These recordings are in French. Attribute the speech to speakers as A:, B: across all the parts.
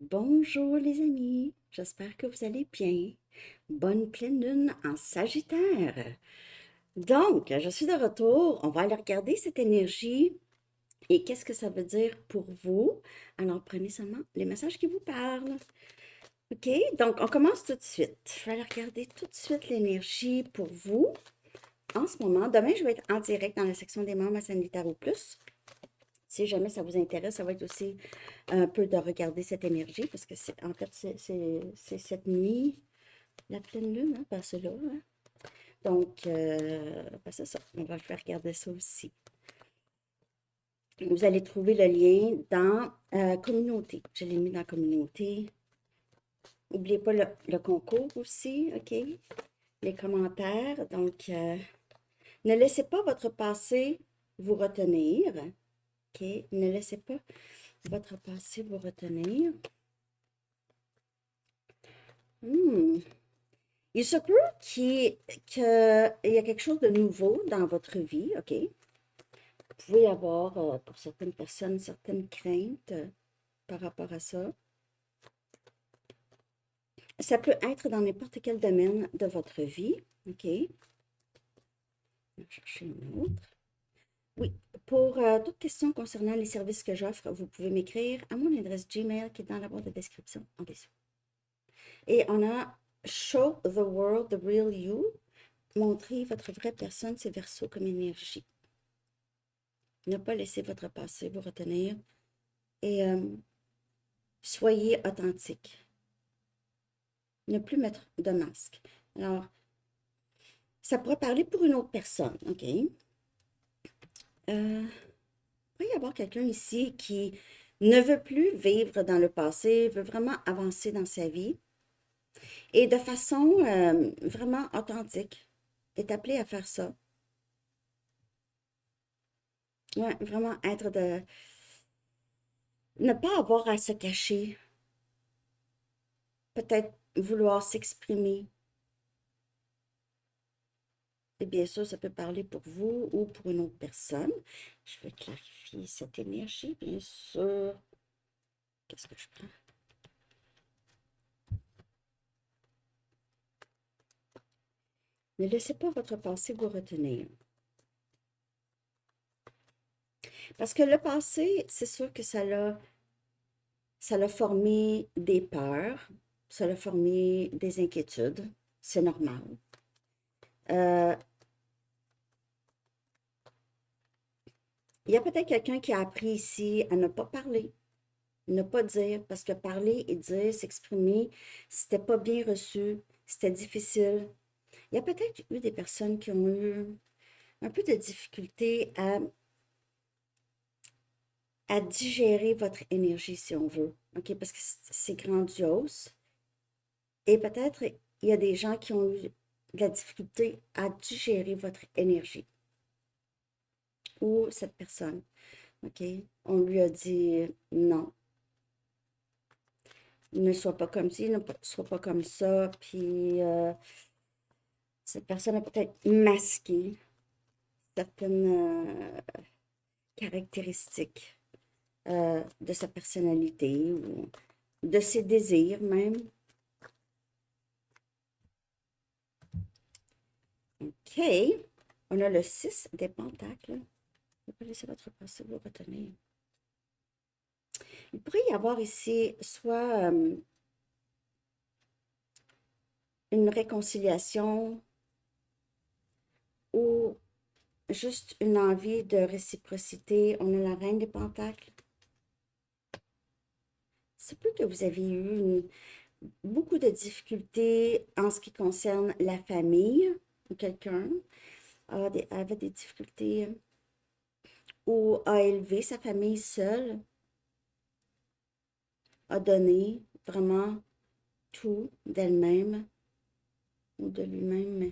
A: Bonjour les amis, j'espère que vous allez bien. Bonne pleine lune en Sagittaire. Donc, je suis de retour. On va aller regarder cette énergie et qu'est-ce que ça veut dire pour vous. Alors, prenez seulement les messages qui vous parlent. OK? Donc, on commence tout de suite. Je vais aller regarder tout de suite l'énergie pour vous en ce moment. Demain, je vais être en direct dans la section des membres à Sagittaire ou plus. Si jamais ça vous intéresse, ça va être aussi un peu de regarder cette énergie parce que c'est en fait c'est cette nuit, la pleine lune, hein, par cela. Hein. Donc, ben, c'est ça. On va faire regarder ça aussi. Vous allez trouver le lien dans communauté. Je l'ai mis dans communauté. N'oubliez pas le concours aussi, OK? Les commentaires. Donc, ne laissez pas votre passé vous retenir. OK? Ne laissez pas votre passé vous retenir. Hmm. Il se peut qu'il y a quelque chose de nouveau dans votre vie, OK? Vous pouvez avoir, pour certaines personnes, certaines craintes par rapport à ça. Ça peut être dans n'importe quel domaine de votre vie, OK? On va chercher une autre. Oui, pour toute question concernant les services que j'offre, vous pouvez m'écrire à mon adresse Gmail qui est dans la boîte de description en dessous. Et on a Show the world the real you. Montrer votre vraie personne, c'est Verseau comme énergie. Ne pas laisser votre passé vous retenir et soyez authentique. Ne plus mettre de masque. Alors, ça pourrait parler pour une autre personne, OK? Il pourrait y avoir quelqu'un ici qui ne veut plus vivre dans le passé, veut vraiment avancer dans sa vie et de façon vraiment authentique, est appelé à faire ça. Ouais, vraiment être de... Ne pas avoir à se cacher. Peut-être vouloir s'exprimer. Et bien sûr, ça peut parler pour vous ou pour une autre personne. Je vais clarifier cette énergie, bien sûr. Qu'est-ce que je prends? Ne laissez pas votre passé vous retenir. Parce que le passé, c'est sûr que ça l'a formé des peurs, ça l'a formé des inquiétudes. C'est normal. Euh, il y a peut-être quelqu'un qui a appris ici à ne pas parler, ne pas dire, parce que parler et dire, s'exprimer, c'était pas bien reçu, c'était difficile. Il y a peut-être eu des personnes qui ont eu un peu de difficulté à digérer votre énergie, si on veut, OK? Parce que c'est grandiose. Et peut-être il y a des gens qui ont eu de la difficulté à digérer votre énergie ou cette personne, OK? On lui a dit non, ne sois pas comme ci, ne sois pas comme ça, puis cette personne a peut-être masqué certaines caractéristiques de sa personnalité ou de ses désirs même. OK. On a le 6 des pentacles. Ne pas laisser votre passé vous retenir. Il pourrait y avoir ici soit une réconciliation ou juste une envie de réciprocité. On a la reine des pentacles. C'est plus que vous avez eu beaucoup de difficultés en ce qui concerne la famille ou quelqu'un avait des difficultés ou a élevé sa famille seule, a donné vraiment tout d'elle-même ou de lui-même.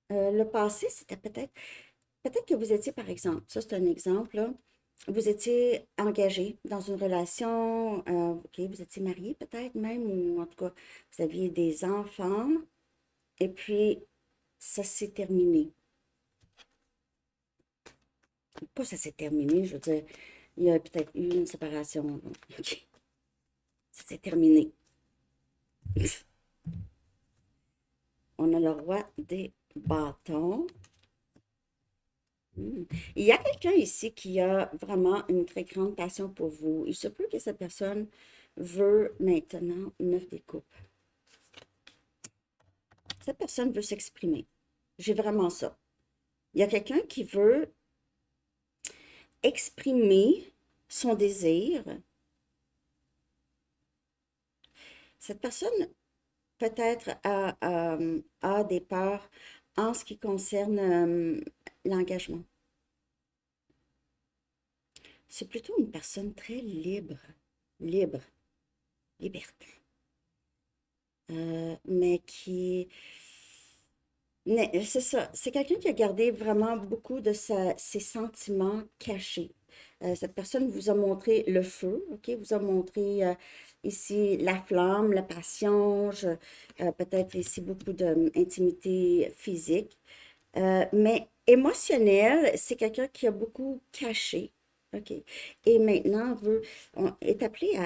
A: Le passé, c'était peut-être que vous étiez, par exemple, ça c'est un exemple, là, vous étiez engagé dans une relation, OK, vous étiez marié peut-être même, ou en tout cas, vous aviez des enfants, et puis ça s'est terminé. Pas ça s'est terminé, je veux dire, Il y a peut-être eu une séparation. Donc, OK, ça c'est terminé. On a le roi des bâtons. Hmm. Il y a quelqu'un ici qui a vraiment une très grande passion pour vous. Il se peut que cette personne veut maintenant 9 des coupes. Cette personne veut s'exprimer. J'ai vraiment ça. Il y a quelqu'un qui veut exprimer son désir. Cette personne peut-être a des peurs en ce qui concerne l'engagement. C'est plutôt une personne très libre, libre, liberté, mais qui... C'est ça, c'est quelqu'un qui a gardé vraiment beaucoup de ses sentiments cachés. Cette personne vous a montré le feu, ok? Vous a montré ici la flamme, la passion, peut-être ici beaucoup d'intimité physique. Mais émotionnel, c'est quelqu'un qui a beaucoup caché, ok? Et maintenant est appelé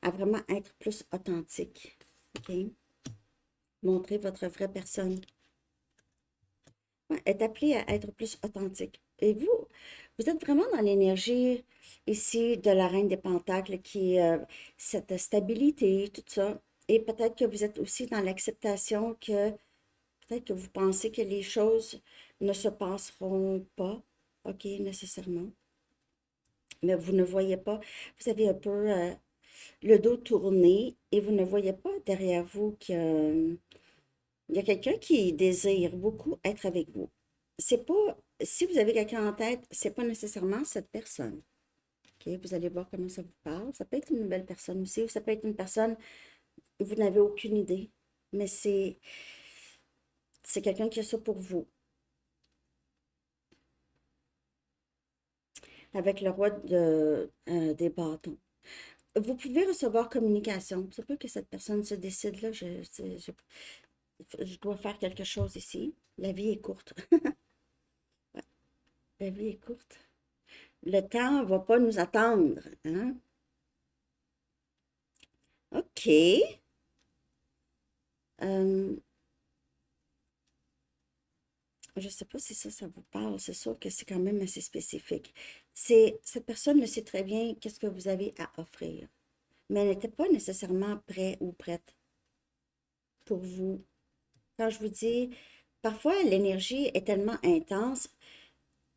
A: à vraiment être plus authentique, ok? Montrer votre vraie personne. Ouais, est appelé à être plus authentique. Et vous êtes vraiment dans l'énergie ici de la Reine des Pentacles qui est cette stabilité, tout ça. Et peut-être que vous êtes aussi dans l'acceptation que peut-être que vous pensez que les choses ne se passeront pas, OK, nécessairement. Mais vous ne voyez pas, vous avez un peu le dos tourné et vous ne voyez pas derrière vous il y a quelqu'un qui désire beaucoup être avec vous. C'est pas, si vous avez quelqu'un en tête, c'est pas nécessairement cette personne. OK? Vous allez voir comment ça vous parle. Ça peut être une nouvelle personne aussi, ou ça peut être une personne où vous n'avez aucune idée. Mais c'est quelqu'un qui a ça pour vous. Avec le roi des bâtons. Vous pouvez recevoir communication. Ça peut que cette personne se décide là. Je dois faire quelque chose ici. La vie est courte. Ouais, la vie est courte. Le temps ne va pas nous attendre, hein? OK. Euh, je ne sais pas si ça vous parle. C'est sûr que c'est quand même assez spécifique. Cette personne le sait très bien qu'est-ce que vous avez à offrir, mais elle n'était pas nécessairement prêt ou prête pour vous. Quand je vous dis, parfois l'énergie est tellement intense,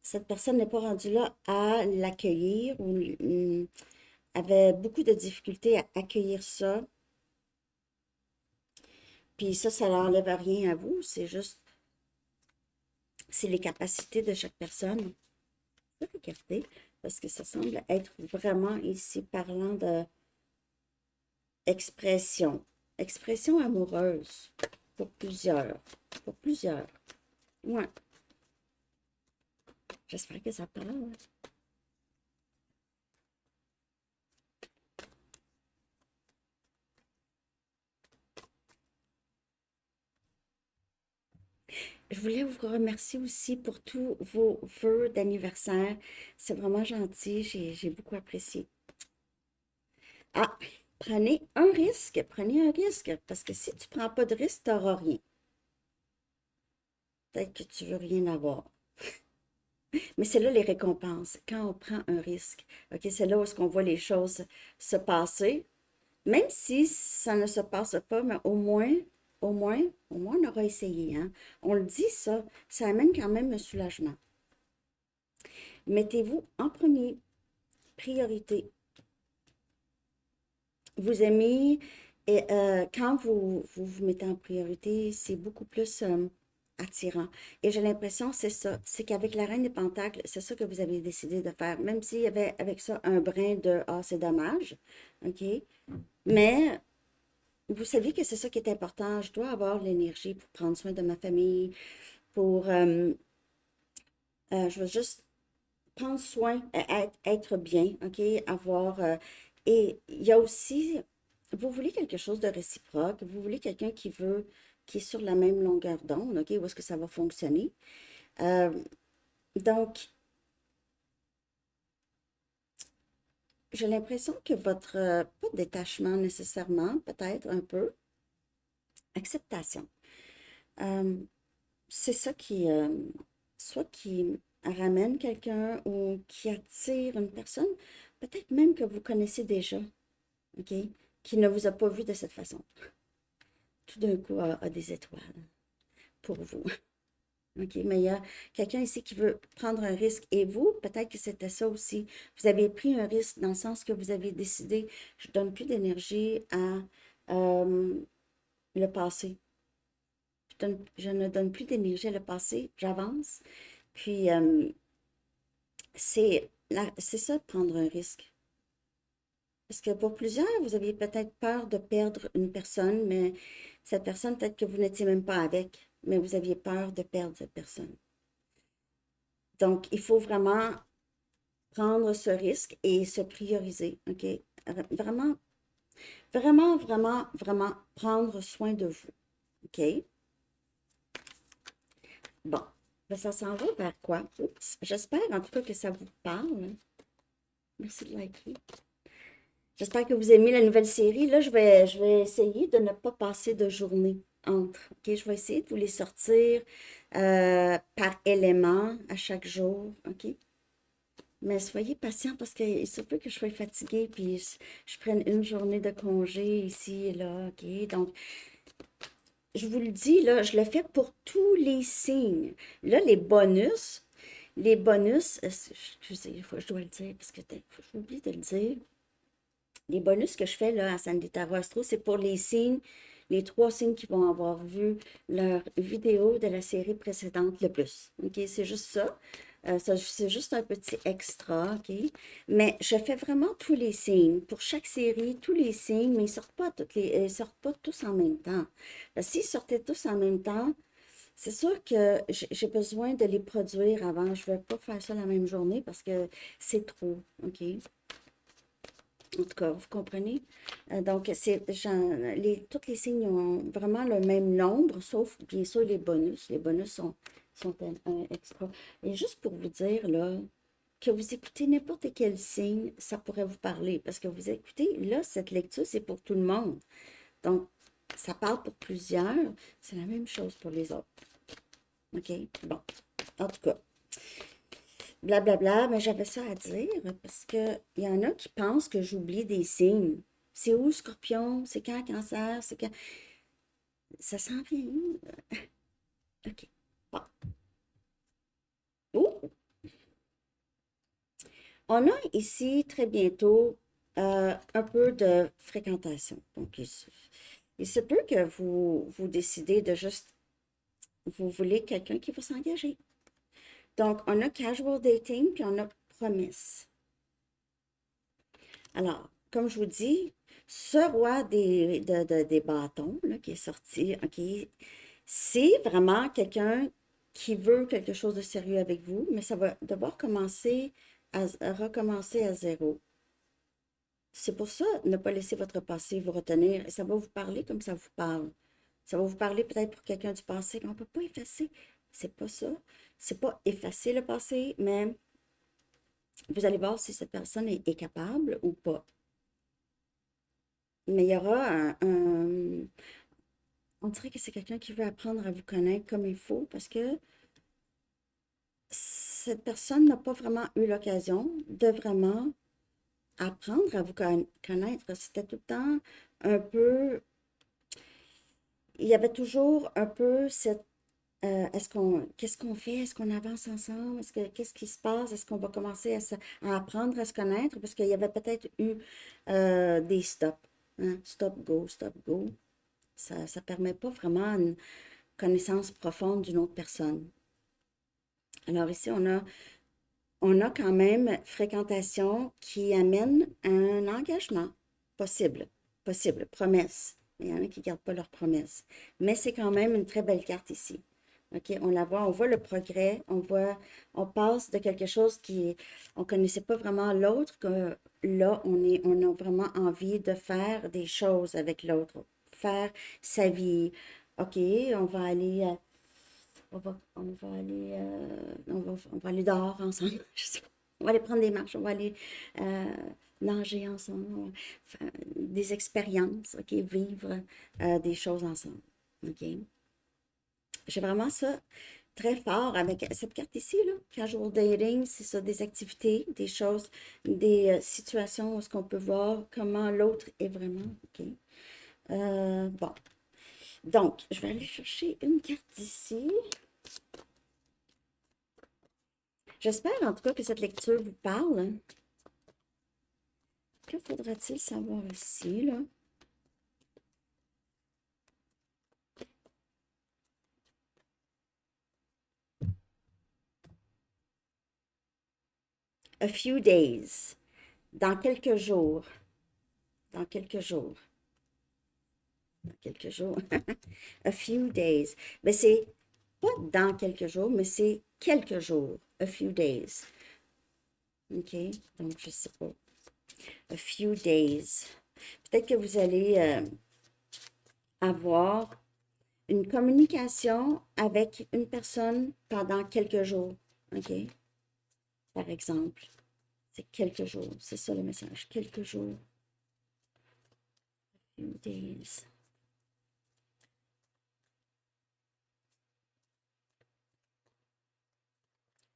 A: cette personne n'est pas rendue là à l'accueillir ou avait beaucoup de difficultés à accueillir ça. Puis ça n'enlève rien à vous. C'est juste, c'est les capacités de chaque personne. Je vais regarder parce que ça semble être vraiment ici parlant de expression. Expression amoureuse pour plusieurs. Pour plusieurs. Ouais. J'espère que ça parle. Je voulais vous remercier aussi pour tous vos vœux d'anniversaire. C'est vraiment gentil. J'ai beaucoup apprécié. Ah, prenez un risque, parce que si tu ne prends pas de risque, tu n'auras rien. Peut-être que tu veux rien avoir. Mais c'est là les récompenses, quand on prend un risque. OK, c'est là où est-ce qu'on voit les choses se passer. Même si ça ne se passe pas, mais au moins, on aura essayé, hein. On le dit, ça amène quand même un soulagement. Mettez-vous en premier, priorité. Vous aimez, et quand vous mettez en priorité, c'est beaucoup plus attirant. Et j'ai l'impression, c'est ça, c'est qu'avec la Reine des Pentacles, c'est ça que vous avez décidé de faire, même s'il y avait avec ça un brin de «Ah, c'est dommage», OK? Mais vous saviez que c'est ça qui est important. Je dois avoir l'énergie pour prendre soin de ma famille, pour, je veux juste prendre soin, être bien, OK? Et il y a aussi, vous voulez quelque chose de réciproque, vous voulez quelqu'un qui est sur la même longueur d'onde, OK? Où est-ce que ça va fonctionner? Euh, donc, j'ai l'impression que votre, pas détachement nécessairement, peut-être un peu, acceptation. Euh, c'est ça qui, soit qui ramène quelqu'un ou qui attire une personne, peut-être même que vous connaissez déjà, OK, qui ne vous a pas vu de cette façon. Tout d'un coup, a des étoiles pour vous. OK, mais il y a quelqu'un ici qui veut prendre un risque. Et vous, peut-être que c'était ça aussi. Vous avez pris un risque dans le sens que vous avez décidé, je ne donne plus d'énergie à le passé. Je ne donne plus d'énergie à le passé, j'avance. Puis, c'est ça, prendre un risque. Parce que pour plusieurs, vous aviez peut-être peur de perdre une personne, mais cette personne, peut-être que vous n'étiez même pas avec, mais vous aviez peur de perdre cette personne. Donc, il faut vraiment prendre ce risque et se prioriser, OK? Vraiment, vraiment, vraiment, vraiment prendre soin de vous, OK? Bon, ben, ça s'en va vers quoi? Oups. J'espère en tout cas que ça vous parle. Merci de liker. J'espère que vous aimez la nouvelle série. Là, je vais essayer de ne pas passer de journée entre. OK, je vais essayer de vous les sortir par élément à chaque jour. OK? Mais soyez patient parce qu'il se peut que je sois fatiguée puis je prenne une journée de congé ici et là. OK? Donc, je vous le dis, là, je le fais pour tous les signes. Là, excusez, je dois le dire parce que j'oublie de le dire. Les bonus que je fais là à Sandy Tarot Astro, c'est pour les signes, les 3 signes qui vont avoir vu leur vidéo de la série précédente le plus. OK, c'est juste ça. C'est juste un petit extra, OK? Mais je fais vraiment tous les signes. Pour chaque série, tous les signes, mais ils sortent pas tous en même temps. S'ils sortaient tous en même temps, c'est sûr que j'ai besoin de les produire avant. Je ne vais pas faire ça la même journée parce que c'est trop, OK? En tout cas, vous comprenez? Donc, toutes les signes ont vraiment le même nombre, sauf bien sûr les bonus. Les bonus sont un extra. Et juste pour vous dire, là, que vous écoutez n'importe quel signe, ça pourrait vous parler. Parce que vous écoutez, là, cette lecture, c'est pour tout le monde. Donc, ça parle pour plusieurs. C'est la même chose pour les autres. OK? Bon. En tout cas, blablabla, mais j'avais ça à dire parce qu'il y en a qui pensent que j'oublie des signes. C'est où, Scorpion? C'est quand, Cancer? C'est quand? Ça s'en vient où? OK. Bon. Oh! On a ici très bientôt un peu de fréquentation. Donc, il se peut que vous décidez de juste, vous voulez quelqu'un qui va s'engager. Donc, on a casual dating, puis on a promesse. Alors, comme je vous dis, ce roi des bâtons là, qui est sorti, OK, c'est vraiment quelqu'un qui veut quelque chose de sérieux avec vous, mais ça va devoir à recommencer à zéro. C'est pour ça, ne pas laisser votre passé vous retenir. Et ça va vous parler comme ça vous parle. Ça va vous parler peut-être pour quelqu'un du passé qu'on ne peut pas effacer. C'est pas ça. C'est pas effacer le passé, mais vous allez voir si cette personne est capable ou pas. Mais il y aura on dirait que c'est quelqu'un qui veut apprendre à vous connaître comme il faut parce que cette personne n'a pas vraiment eu l'occasion de vraiment apprendre à vous connaître. C'était tout le temps un peu, il y avait toujours un peu cette, qu'est-ce qu'on fait? Est-ce qu'on avance ensemble? Qu'est-ce qui se passe? Est-ce qu'on va commencer à apprendre à se connaître? Parce qu'il y avait peut-être eu des stops, hein? Stop, go. Ça ne permet pas vraiment une connaissance profonde d'une autre personne. Alors ici, on a quand même fréquentation qui amène un engagement possible, possible, promesse. Il y en a qui ne gardent pas leur promesse. Mais c'est quand même une très belle carte ici. OK, on la voit, on voit le progrès, on passe de quelque chose on ne connaissait pas vraiment l'autre, que là, on a vraiment envie de faire des choses avec l'autre, faire sa vie. OK, on va aller on va aller dehors ensemble. Je sais pas. On va aller prendre des marches, on va aller nager ensemble, des expériences, OK, vivre des choses ensemble, OK. J'ai vraiment ça très fort avec cette carte ici, là. Casual dating, c'est ça, des activités, des choses, des situations où est-ce qu'on peut voir comment l'autre est vraiment, OK. Bon, donc, je vais aller chercher une carte ici. J'espère en tout cas que cette lecture vous parle. Que faudra-t-il savoir ici, là? A few days. Dans quelques jours. Dans quelques jours. Dans quelques jours. A few days. Mais c'est pas dans quelques jours, mais c'est quelques jours. A few days. OK? Donc, je sais pas. A few days. Peut-être que vous allez avoir une communication avec une personne pendant quelques jours. OK? Par exemple. C'est quelques jours. C'est ça le message. Quelques jours. Few days.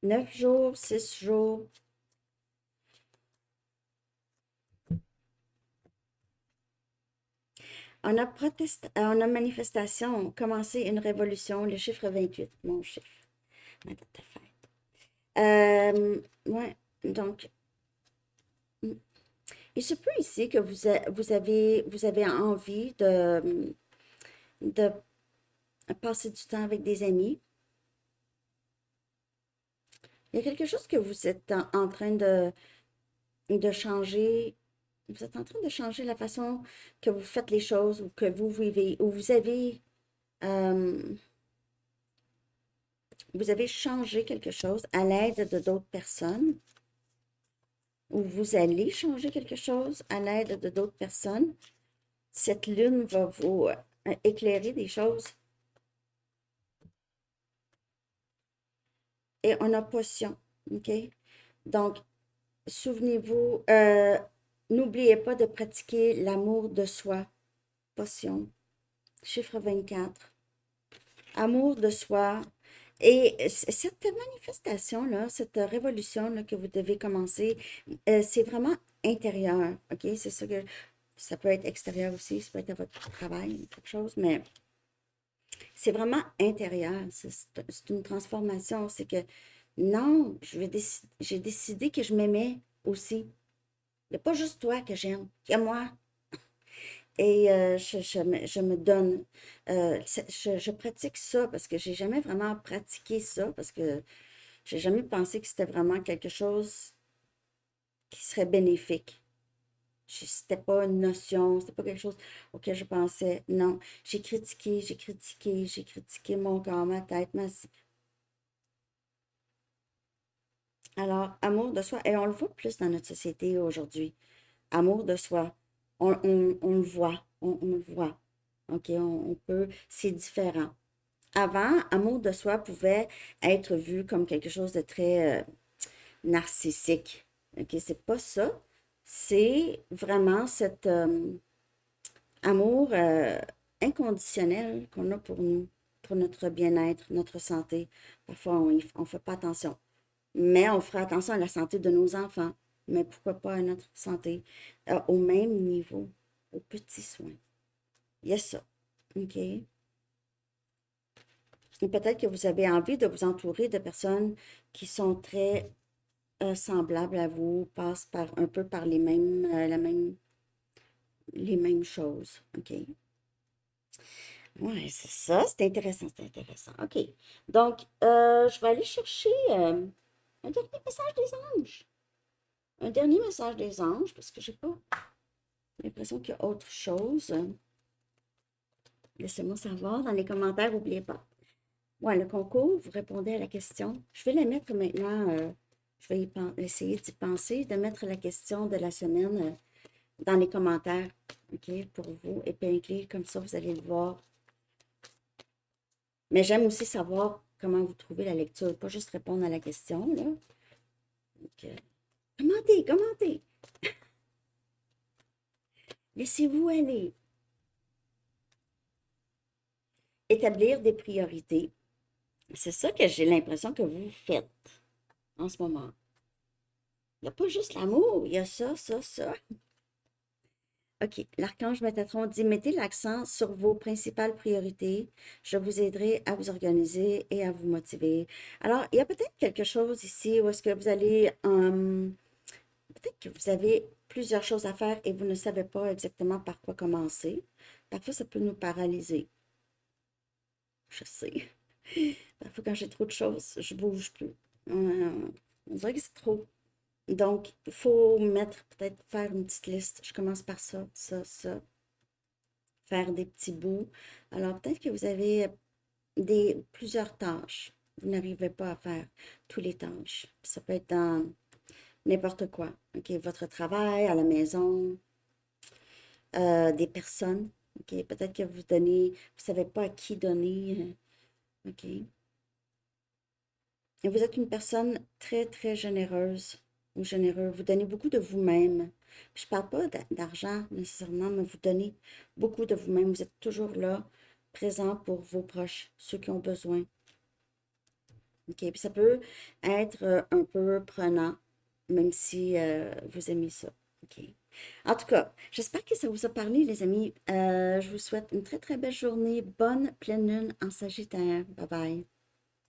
A: 9 jours, 6 jours. On a manifestation, commencé une révolution, le chiffre 28, mon chiffre, ma date de fête. Ouais, donc, mm. Il se peut ici que vous avez envie de passer du temps avec des amis. Il y a quelque chose que vous êtes en train de changer. Vous êtes en train de changer la façon que vous faites les choses ou que vous vivez, ou euh, vous avez changé quelque chose à l'aide de d'autres personnes, ou vous allez changer quelque chose à l'aide de d'autres personnes. Cette lune va vous éclairer des choses. Et on a potion, OK? Donc, souvenez-vous, n'oubliez pas de pratiquer l'amour de soi. Potion, chiffre 24. Amour de soi. Et cette manifestation-là, cette révolution-là que vous devez commencer, c'est vraiment intérieur, OK? C'est ça que ça peut être extérieur aussi, ça peut être à votre travail, quelque chose, mais c'est vraiment intérieur. C'est une transformation. C'est que non, j'ai décidé que je m'aimais aussi. Il n'y a pas juste toi que j'aime, il y a moi. Et je me donne, je pratique ça parce que j'ai jamais vraiment pratiqué ça, parce que j'ai jamais pensé que c'était vraiment quelque chose qui serait bénéfique. C'était pas une notion, c'était pas quelque chose auquel je pensais. Non, j'ai critiqué mon corps, ma tête, Alors, amour de soi, et on le voit plus dans notre société aujourd'hui. Amour de soi, on le voit, on le voit. OK, on peut, c'est différent. Avant, amour de soi pouvait être vu comme quelque chose de très narcissique. OK, c'est pas ça. C'est vraiment cet amour inconditionnel qu'on a pour nous, pour notre bien-être, notre santé. Parfois, on ne fait pas attention. Mais on fera attention à la santé de nos enfants. Mais pourquoi pas à notre santé au même niveau, aux petits soins. Il y a ça. OK? Et peut-être que vous avez envie de vous entourer de personnes qui sont très semblables à vous, passent par un peu par les mêmes choses. OK? Ouais, c'est ça, c'est intéressant, c'est intéressant. OK. Donc, je vais aller chercher un dernier message des anges. Un dernier message des anges, parce que j'ai pas l'impression qu'il y a autre chose. Laissez-moi savoir dans les commentaires, n'oubliez pas. Ouais, le concours, vous répondez à la question. Je vais la mettre maintenant, je vais essayer d'y penser, de mettre la question de la semaine dans les commentaires, OK, pour vous, épinglé, comme ça vous allez le voir. Mais j'aime aussi savoir comment vous trouvez la lecture, pas juste répondre à la question, là. Donc, commentez, commentez. Laissez-vous aller. Établir des priorités. C'est ça que j'ai l'impression que vous faites en ce moment. Il n'y a pas juste l'amour, il y a ça, ça, ça. OK. L'archange Métatron dit, mettez l'accent sur vos principales priorités. Je vous aiderai à vous organiser et à vous motiver. Alors, il y a peut-être quelque chose ici où est-ce que vous allez, peut-être que vous avez plusieurs choses à faire et vous ne savez pas exactement par quoi commencer. Parfois, ça peut nous paralyser. Je sais. Parfois, quand j'ai trop de choses, je bouge plus. On dirait que c'est trop. Donc, il faut mettre, peut-être faire une petite liste. Je commence par ça, ça, ça. Faire des petits bouts. Alors, peut-être que vous avez plusieurs tâches. Vous n'arrivez pas à faire tous les tâches. Ça peut être dans n'importe quoi. OK, votre travail, à la maison, des personnes. OK, peut-être que vous donnez, vous ne savez pas à qui donner. OK. Et vous êtes une personne très, très généreuse ou généreux. Vous donnez beaucoup de vous-même. Je ne parle pas d'argent nécessairement, mais vous donnez beaucoup de vous-même. Vous êtes toujours là, présent pour vos proches, ceux qui ont besoin. OK, puis ça peut être un peu prenant, même si vous aimez ça. OK. En tout cas, j'espère que ça vous a parlé, les amis. Je vous souhaite une très, très belle journée. Bonne pleine lune en Sagittaire. Bye bye.